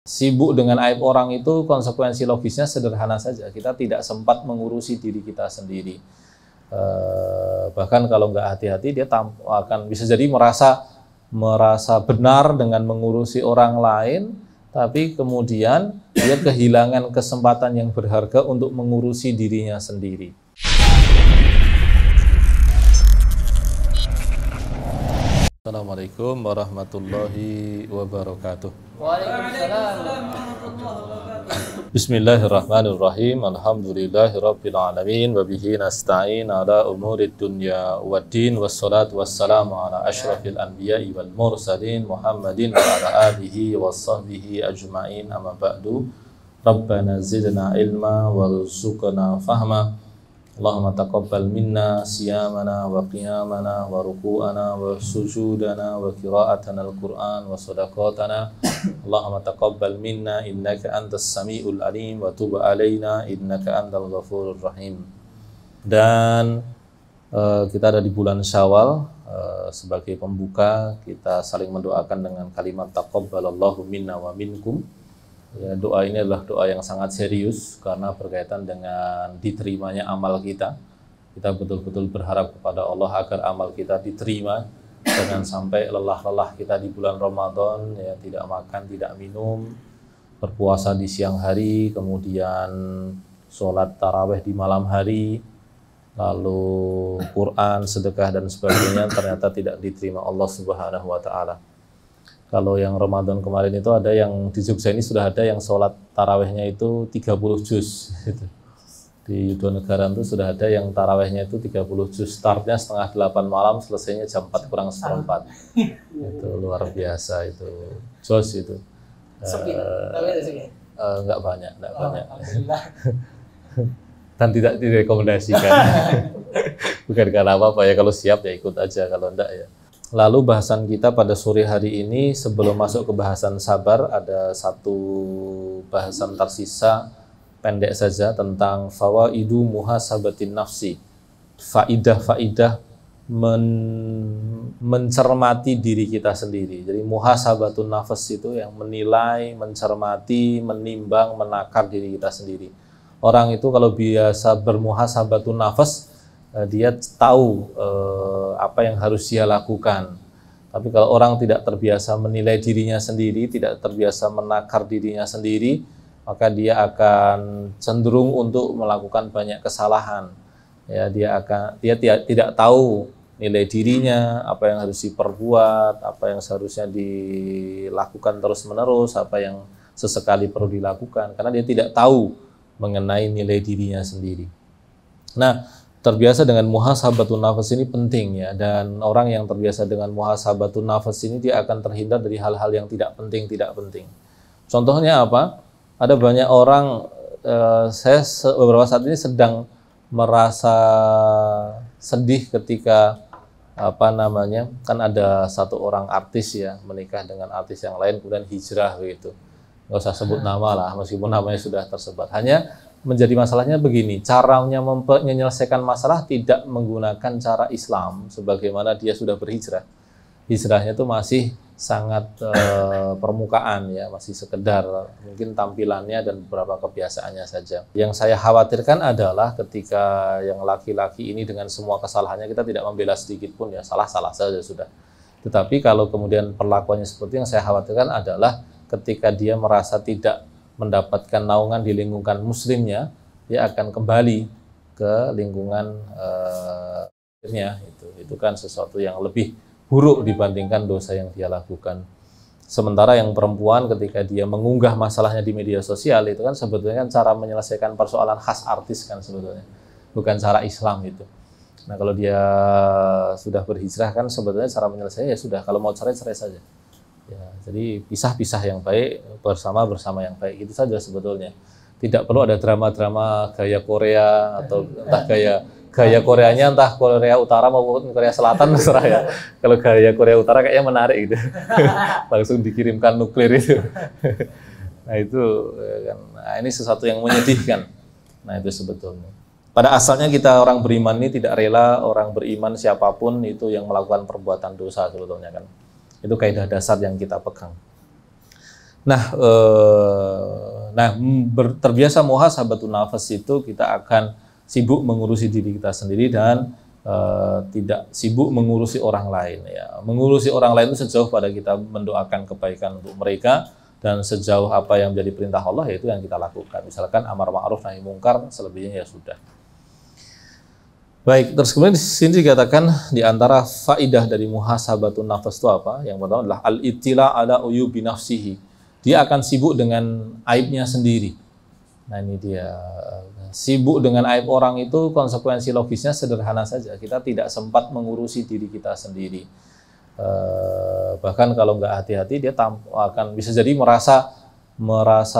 Sibuk dengan aib orang itu konsekuensi logisnya sederhana saja. Kita tidak sempat mengurusi diri kita sendiri. Bahkan kalau nggak hati-hati dia akan bisa jadi merasa benar dengan mengurusi orang lain, tapi kemudian dia kehilangan kesempatan yang berharga untuk mengurusi dirinya sendiri. Assalamualaikum warahmatullahi wabarakatuh. Waalaikumsalam. Bismillahirrahmanirrahim. Alhamdulillahirabbil alamin wa bihi nasta'in ala umurid dunya waddin wassalatu wassalamu ala asyrafil anbiya'i wal mursalin Muhammadin wa ala alihi washabbihi ajma'in. Amma ba'du. Rabbana zidna ilma warzuqna fahma. Allahumma taqabbal minna siyamana wa qiyamana wa ruku'ana wa sujudana wa qira'atana al-Qur'an wa sadaqatana. Allahumma taqabbal minna innaka antas sami'ul alim wa tub alaina innaka antal ghafurur rahim. Dan kita ada di bulan Syawal, sebagai pembuka kita saling mendoakan dengan kalimat taqabbalallahu minna wa minkum. Ya, doa ini adalah doa yang sangat serius karena berkaitan dengan diterimanya amal kita. Kita betul-betul berharap kepada Allah agar amal kita diterima. Jangan sampai lelah-lelah kita di bulan Ramadan, ya, tidak makan, tidak minum, berpuasa di siang hari, kemudian sholat taraweh di malam hari, lalu Quran, sedekah dan sebagainya, ternyata tidak diterima Allah Subhanahu wa Ta'ala. Kalau yang Ramadan kemarin itu ada yang di Jogja ini sudah ada yang sholat tarawehnya itu 30 juz. Di Yudonegara itu sudah ada yang tarawehnya itu 30 juz. Startnya setengah 8 malam, selesainya jam 4 kurang seperempat. Itu luar biasa itu. Jos itu. Enggak banyak. Dan tidak direkomendasikan. Bukan karena apa-apa ya, kalau siap ya ikut aja, kalau enggak ya. Lalu bahasan kita pada sore hari ini, sebelum masuk ke bahasan sabar, ada satu bahasan tersisa pendek saja tentang fawaidu muhasabatin nafsi. Faidah-faidah mencermati diri kita sendiri. Jadi muhasabatun nafs itu yang menilai, mencermati, menimbang, menakar diri kita sendiri. Orang itu kalau biasa bermuhasabatun nafs, dia tahu apa yang harus dia lakukan. Tapi kalau orang tidak terbiasa menilai dirinya sendiri, tidak terbiasa menakar dirinya sendiri, maka dia akan cenderung untuk melakukan banyak kesalahan. Ya, dia tidak tahu nilai dirinya, apa yang harus diperbuat, apa yang seharusnya dilakukan terus-menerus, apa yang sesekali perlu dilakukan, karena dia tidak tahu mengenai nilai dirinya sendiri. Nah, terbiasa dengan muhasabatun nafas ini penting ya, dan orang yang terbiasa dengan muhasabatun nafas ini dia akan terhindar dari hal-hal yang tidak penting. Contohnya apa? Ada banyak orang, saya beberapa saat ini sedang merasa sedih ketika kan ada satu orang artis ya menikah dengan artis yang lain kemudian hijrah gitu. Nggak usah sebut nama lah, meskipun namanya sudah tersebar. Hanya menjadi masalahnya begini, caranya menyelesaikan masalah tidak menggunakan cara Islam sebagaimana dia sudah berhijrah. Hijrahnya itu masih sangat permukaan ya, masih sekedar mungkin tampilannya dan beberapa kebiasaannya saja. Yang saya khawatirkan adalah ketika yang laki-laki ini dengan semua kesalahannya, kita tidak membela sedikit pun ya, salah-salah saja sudah. Tetapi kalau kemudian perlakuannya seperti yang saya khawatirkan adalah ketika dia merasa tidak mendapatkan naungan di lingkungan muslimnya, dia akan kembali ke lingkungan itu kan sesuatu yang lebih buruk dibandingkan dosa yang dia lakukan. Sementara yang perempuan ketika dia mengunggah masalahnya di media sosial itu kan sebetulnya kan cara menyelesaikan persoalan khas artis kan sebetulnya, bukan cara Islam itu. Nah kalau dia sudah berhijrah kan sebetulnya cara menyelesaikannya ya sudah, kalau mau cerai saja. Ya, jadi pisah-pisah yang baik, bersama yang baik, itu saja sebetulnya. Tidak perlu ada drama-drama gaya Korea atau entah gaya Koreanya entah Korea Utara maupun Korea Selatan terserah ya. Kalau gaya Korea Utara kayaknya menarik gitu. Langsung dikirimkan nuklir itu. Nah itu kan, ini sesuatu yang menyedihkan. Nah itu sebetulnya. Pada asalnya kita orang beriman ini tidak rela orang beriman siapapun itu yang melakukan perbuatan dosa sebetulnya kan. Itu kaidah dasar yang kita pegang. Terbiasa muhasabatun nafas itu kita akan sibuk mengurusi diri kita sendiri dan tidak sibuk mengurusi orang lain. Ya. Mengurusi orang lain itu sejauh pada kita mendoakan kebaikan untuk mereka dan sejauh apa yang menjadi perintah Allah yaitu yang kita lakukan. Misalkan amar ma'ruf nahi mungkar, selebihnya ya sudah. Baik, terus kemudian di sini dikatakan di antara faidah dari muhasabatun nafas itu apa? Yang pertama adalah al-ittila ala uyubi nafsihi. Dia akan sibuk dengan aibnya sendiri. Nah ini dia, sibuk dengan aib orang itu konsekuensi logisnya sederhana saja. Kita tidak sempat mengurusi diri kita sendiri. Bahkan kalau nggak hati-hati dia akan bisa jadi merasa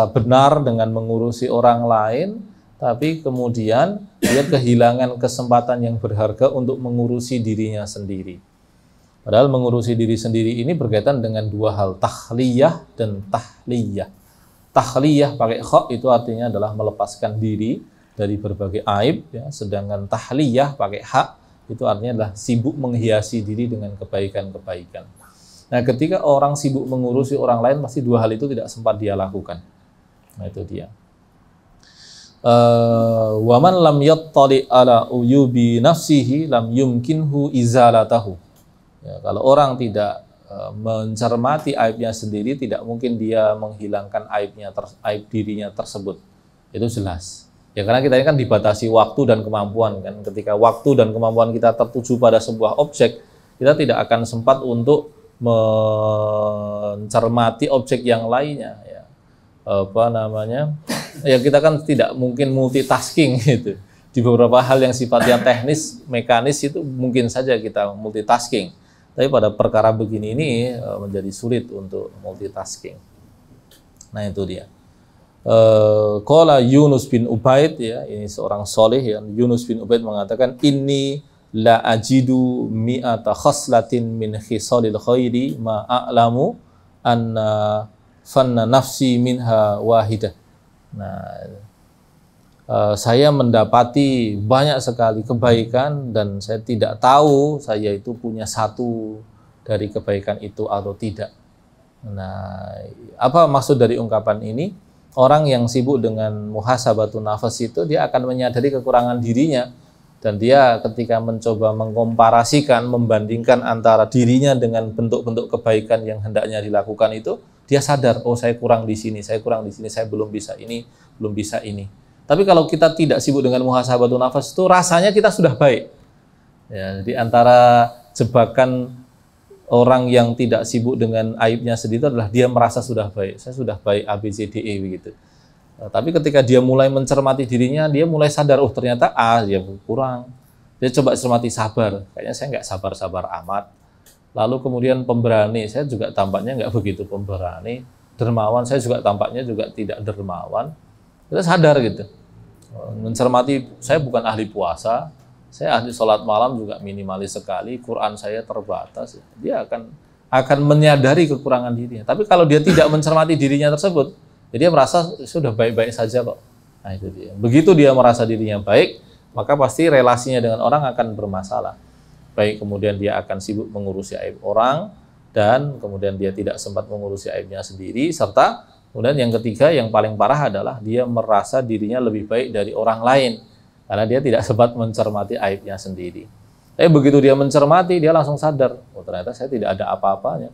benar dengan mengurusi orang lain, tapi kemudian dia kehilangan kesempatan yang berharga untuk mengurusi dirinya sendiri. Padahal mengurusi diri sendiri ini berkaitan dengan dua hal, tahliyah dan tahliyah. Tahliyah pakai kha itu artinya adalah melepaskan diri dari berbagai aib, ya. Sedangkan tahliyah pakai ha itu artinya adalah sibuk menghiasi diri dengan kebaikan-kebaikan. Nah, ketika orang sibuk mengurusi orang lain, pasti dua hal itu tidak sempat dia lakukan. Nah, itu dia. Waman lam yattali ala uyubi nafsihi lam yumkinhu izalatahu. Ya, kalau orang tidak mencermati aibnya sendiri, tidak mungkin dia menghilangkan aib dirinya tersebut. Itu jelas. Ya karena kita ini kan dibatasi waktu dan kemampuan kan. Ketika waktu dan kemampuan kita tertuju pada sebuah objek, kita tidak akan sempat untuk mencermati objek yang lainnya. Ya. Ya kita kan tidak mungkin multitasking gitu. Di beberapa hal yang sifatnya teknis, mekanis itu mungkin saja kita multitasking. Tapi pada perkara begini ini menjadi sulit untuk multitasking. Nah itu dia. Qala Yunus bin Ubaid, ya ini seorang soleh ya. Yunus bin Ubaid mengatakan inni la ajidu mi'ata khaslatin min khisalil khairi ma a'lamu anna fanna nafsi minha wahidah. Nah, saya mendapati banyak sekali kebaikan dan saya tidak tahu saya itu punya satu dari kebaikan itu atau tidak. Nah, apa maksud dari ungkapan ini? Orang yang sibuk dengan muhasabatun nafas itu dia akan menyadari kekurangan dirinya dan dia ketika mencoba mengkomparasikan, membandingkan antara dirinya dengan bentuk-bentuk kebaikan yang hendaknya dilakukan itu, dia sadar, oh saya kurang di sini, saya kurang di sini, saya belum bisa ini, belum bisa ini. Tapi kalau kita tidak sibuk dengan muhasabatun nafas itu rasanya kita sudah baik. Ya, di antara jebakan orang yang tidak sibuk dengan aibnya sendiri adalah dia merasa sudah baik. Saya sudah baik A, B, C, D, E begitu. Tapi ketika dia mulai mencermati dirinya, dia mulai sadar, oh ternyata A dia kurang. Dia coba cermati sabar. Kayaknya saya nggak sabar-sabar amat. Lalu kemudian pemberani, saya juga tampaknya nggak begitu pemberani. Dermawan, saya juga tampaknya juga tidak dermawan. Kita sadar gitu. Mencermati, saya bukan ahli puasa, saya ahli sholat malam juga minimalis sekali, Quran saya terbatas. Dia akan menyadari kekurangan dirinya. Tapi kalau dia tidak mencermati dirinya tersebut, dia merasa sudah baik-baik saja kok. Nah itu dia. Begitu dia merasa dirinya baik, maka pasti relasinya dengan orang akan bermasalah. Baik kemudian dia akan sibuk mengurusi aib orang, dan kemudian dia tidak sempat mengurusi aibnya sendiri, serta kemudian yang ketiga, yang paling parah adalah dia merasa dirinya lebih baik dari orang lain karena dia tidak sempat mencermati aibnya sendiri. Tapi begitu dia mencermati, dia langsung sadar, oh ternyata saya tidak ada apa-apanya.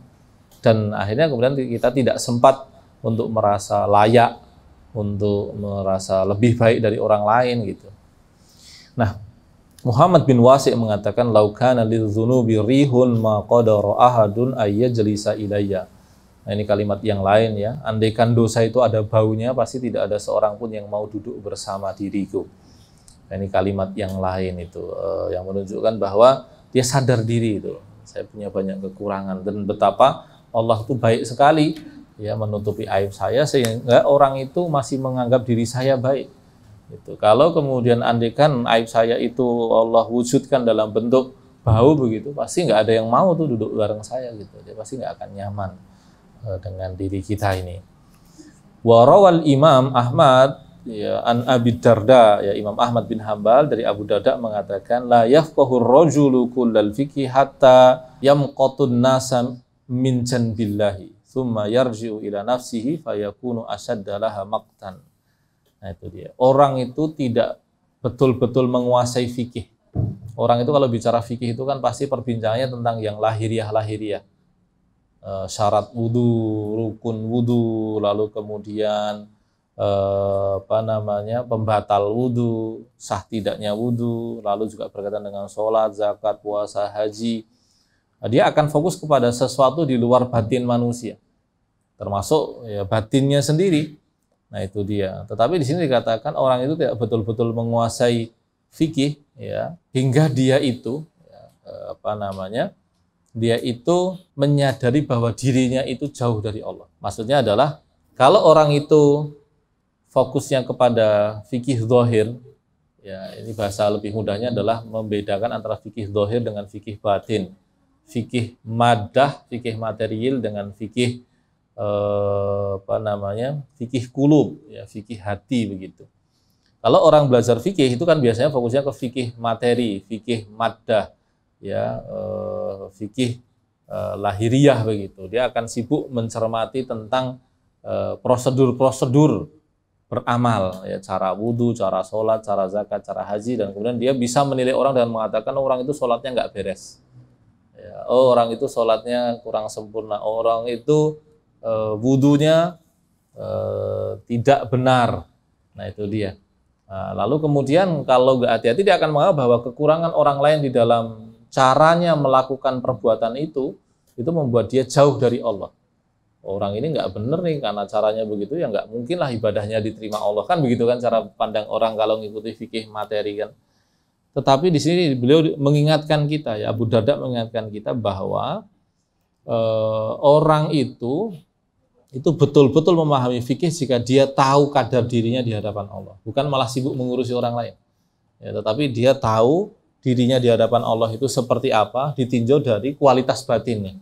Dan akhirnya kemudian kita tidak sempat untuk merasa layak, untuk merasa lebih baik dari orang lain gitu. Nah, Muhammad bin Wasi' mengatakan, laukana lidzunubi rihun ma qadara ahadun ayyajlisa ilayya. Nah, ini kalimat yang lain ya. Andaikan dosa itu ada baunya, pasti tidak ada seorang pun yang mau duduk bersama diriku. Nah, ini kalimat yang lain itu yang menunjukkan bahwa dia sadar diri itu. Saya punya banyak kekurangan dan betapa Allah itu baik sekali ya menutupi aib saya sehingga orang itu masih menganggap diri saya baik. Gitu. Kalau kemudian andaikan aib saya itu Allah wujudkan dalam bentuk bau begitu, pasti nggak ada yang mau tuh duduk bareng saya gitu. Dia pasti nggak akan nyaman dengan diri kita ini. Warawal Imam Ahmad ya, an Abi Darda, ya Imam Ahmad bin Hambal dari Abu Darda mengatakan, la yafqahur rajulu kullal fiqhi hatta yamqatun nasa min janbillahi. thumma yarji'u ila nafsihi fayakunu ashadda laha maqtan. Nah itu dia. Orang itu tidak betul-betul menguasai fikih. Orang itu kalau bicara fikih itu kan pasti perbincangannya tentang yang lahiriah-lahiriah. Syarat wudu, rukun wudu, lalu kemudian pembatal wudu, sah tidaknya wudu, lalu juga berkaitan dengan sholat, zakat, puasa, haji. Dia akan fokus kepada sesuatu di luar batin manusia, termasuk ya, batinnya sendiri. Nah itu dia. Tetapi di sini dikatakan orang itu tidak betul-betul menguasai fikih, ya, hingga dia itu dia itu menyadari bahwa dirinya itu jauh dari Allah. Maksudnya adalah kalau orang itu fokusnya kepada fikih zahir, ya ini bahasa lebih mudahnya adalah membedakan antara fikih zahir dengan fikih batin, fikih maddah, fikih material dengan fikih fikih qulub, ya fikih hati begitu. Kalau orang belajar fikih itu kan biasanya fokusnya ke fikih materi, fikih maddah, ya fikih lahiriah begitu. Dia akan sibuk mencermati tentang prosedur-prosedur beramal, ya cara wudhu, cara sholat, cara zakat, cara haji, dan kemudian dia bisa menilai orang dengan mengatakan orang itu sholatnya nggak beres, ya, orang itu sholatnya kurang sempurna, orang itu wudhunya tidak benar. Nah itu dia. Nah, lalu kemudian kalau nggak hati-hati dia akan menganggap bahwa kekurangan orang lain di dalam caranya melakukan perbuatan itu membuat dia jauh dari Allah. Orang ini nggak bener nih karena caranya begitu, ya nggak mungkin lah ibadahnya diterima Allah, kan begitu kan cara pandang orang kalau mengikuti fikih materi kan. Tetapi di sini beliau mengingatkan kita, ya Abu Darda mengingatkan kita bahwa orang itu betul-betul memahami fikih jika dia tahu kadar dirinya di hadapan Allah, bukan malah sibuk mengurusi orang lain. Ya, tetapi dia tahu dirinya di hadapan Allah itu seperti apa, ditinjau dari kualitas batinnya.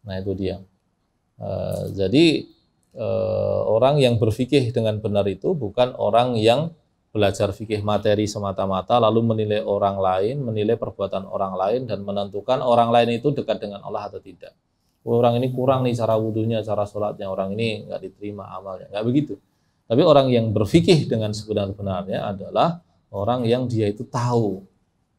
Nah itu dia. Jadi orang yang berfikih dengan benar itu bukan orang yang belajar fikih materi semata-mata lalu menilai orang lain, menilai perbuatan orang lain dan menentukan orang lain itu dekat dengan Allah atau tidak. Orang ini kurang nih cara wudhunya, cara sholatnya, orang ini nggak diterima amalnya, nggak begitu. Tapi orang yang berfikih dengan sebenar-benarnya adalah orang yang dia itu tahu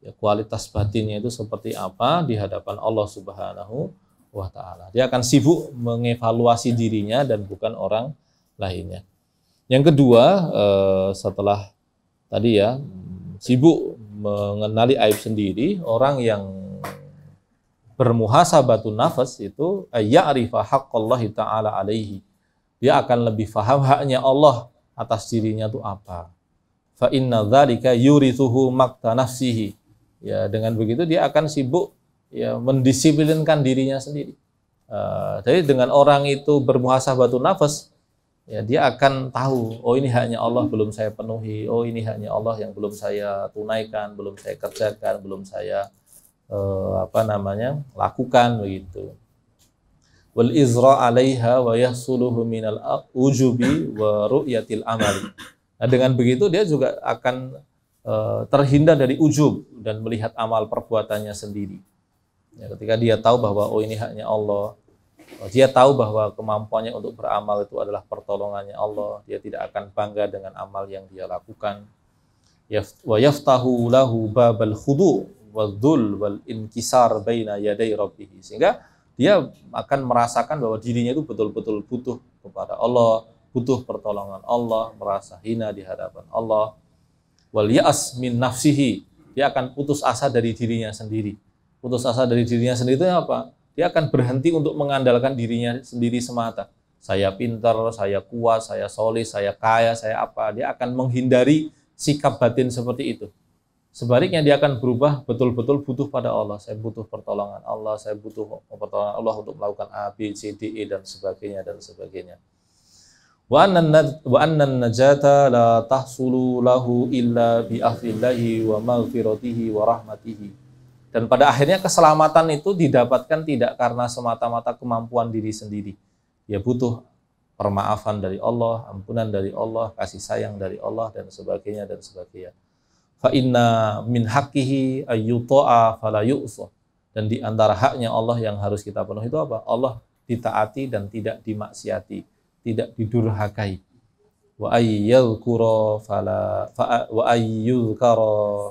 ya, kualitas batinnya itu seperti apa di hadapan Allah Subhanahu wa ta'ala. Dia akan sibuk mengevaluasi dirinya dan bukan orang lainnya. Yang kedua, setelah tadi ya sibuk mengenali aib sendiri, orang yang bermuhasabatun nafas itu ya'rifa haqqallahi ta'ala alaihi. Dia akan lebih paham haknya Allah atas dirinya itu apa. Fa inna dzalika yurithuhu maqta nafsihi. Ya, dengan begitu dia akan sibuk ya mendisiplinkan dirinya sendiri. Jadi dengan orang itu bermuhasabatun nafas, ya dia akan tahu, oh ini haknya Allah belum saya penuhi, oh ini haknya Allah yang belum saya tunaikan, belum saya kerjakan, belum saya lakukan begitu. Wal izra 'alaiha wa yahsuluhu minal ujubi wa ru'yatil amali. Nah, dengan begitu dia juga akan terhindar dari ujub dan melihat amal perbuatannya sendiri. Ya, ketika dia tahu bahwa oh ini haknya Allah, dia tahu bahwa kemampuannya untuk beramal itu adalah pertolongannya Allah, dia tidak akan bangga dengan amal yang dia lakukan. Wa yaftahu lahu babal khudu' wadzul wal inkisar baina yaday rabbih, sehingga dia akan merasakan bahwa dirinya itu betul-betul butuh kepada Allah, butuh pertolongan Allah, merasa hina di hadapan Allah. Wal ya'as min nafsihi, dia akan putus asa dari dirinya sendiri. Putus asa dari dirinya sendiri itu apa? Dia akan berhenti untuk mengandalkan dirinya sendiri semata. Saya pintar, saya kuat, saya soleh, saya kaya, saya apa. Dia akan menghindari sikap batin seperti itu. Sebaliknya dia akan berubah betul-betul butuh pada Allah. Saya butuh pertolongan Allah, saya butuh pertolongan Allah untuk melakukan A, B, C, D, E dan sebagainya dan sebagainya. Wa annan najata la tahsulu lahu illa bi afillahi wa maghfiratihi wa rahmatihi. Dan pada akhirnya keselamatan itu didapatkan tidak karena semata-mata kemampuan diri sendiri. Dia butuh permaafan dari Allah, ampunan dari Allah, kasih sayang dari Allah dan sebagainya dan sebagainya. Fa inna min haqqihi ayyuta'a fala yu'sa. Dan di antara haknya Allah yang harus kita penuhi itu apa? Allah ditaati dan tidak dimaksiati, tidak didurhakai. Wa ayyadhkura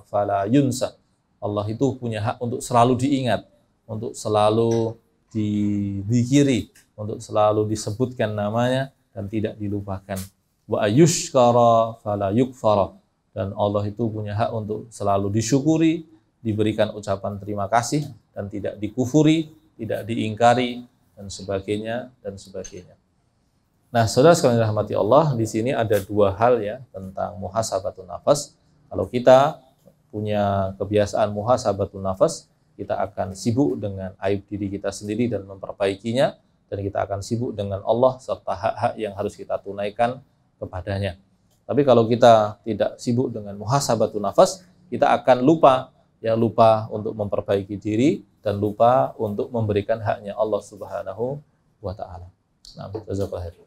fala yunsa. Allah itu punya hak untuk selalu diingat, untuk selalu dizikiri, untuk selalu disebutkan namanya dan tidak dilupakan. Wa ayyushkara fala yukfara. Dan Allah itu punya hak untuk selalu disyukuri, diberikan ucapan terima kasih dan tidak dikufuri, tidak diingkari dan sebagainya dan sebagainya. Nah, saudara sekalian rahmati Allah, di sini ada dua hal ya tentang muhasabatun nafas. Kalau kita punya kebiasaan muhasabatun nafas, kita akan sibuk dengan aib diri kita sendiri dan memperbaikinya, dan kita akan sibuk dengan Allah serta hak-hak yang harus kita tunaikan kepadanya. Tapi kalau kita tidak sibuk dengan muhasabatun nafas, kita akan lupa untuk memperbaiki diri dan lupa untuk memberikan haknya Allah Subhanahu wa taala. Nah, jazakallahu khairan.